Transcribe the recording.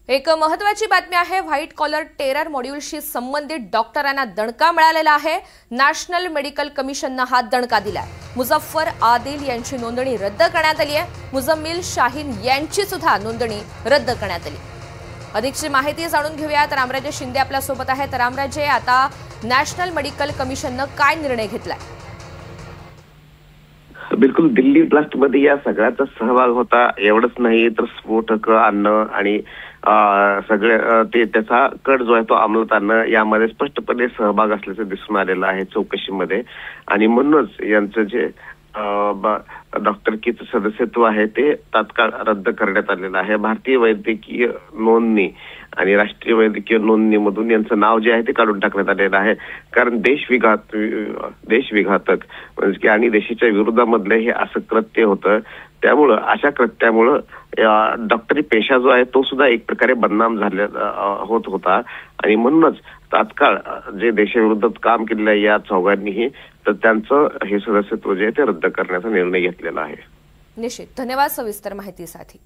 एक महत्त्वाची बातमी आहे। व्हाईट कॉलर टेरर मॉड्यूलशी संबंधित डॉक्टरांना दणका मिळालेला आहे। नॅशनल मेडिकल कमिशनने हा दणका दिलाय। मुझफ्फर आदिल यांची नोंदणी रद्द करण्यात आली आहे। मुझम्मिल शाहीन यांची सुद्धा नोंदणी रद्द करण्यात आली। अधिकची माहिती जाणून घेऊयात। रामराजे शिंदे आपल्या सोबत आहेत। रामराजे, आता नॅशनल मेडिकल कमिशनने काय निर्णय घेतलाय? बिलकुल, दिल्ली ब्लास्ट मध्ये या सगळ्याचा सहभाग होता। एवढंच नाही तर स्फोटक आणणं आणि सगळे ते त्याचा कट जो आहे तो अंमलात आणणं यामध्ये स्पष्टपणे सहभाग असल्याचं दिसून आलेलं आहे चौकशीमध्ये। आणि म्हणूनच यांचं जे डॉक्टरकीचं सदस्यत्व आहे ते तात्काळ रद्द करण्यात आलेलं आहे। भारतीय वैद्यकीय नोंदणी आणि राष्ट्रीय वैद्यकीय नोंदणीमधून यांचं नाव जे आहे ते काढून टाकण्यात आलेलं आहे। कारण देशविघातक म्हणजे की आणि देशाच्या विरोधामधलं हे असं कृत्य होतं। त्यामुळं अशा कृत्यामुळं डॉक्टरी पेशा जो आहे तो सुद्धा एक प्रकारे बदनाम झालेला होत होता। आणि म्हणूनच तात्काळ जे देशाविरोधात काम केलेलं आहे या चौघांनीही, तर त्यांचं हे सदस्यत्व जे आहे ते रद्द करण्याचा निर्णय घेतलेला आहे। निश्चित, धन्यवाद सविस्तर माहितीसाठी।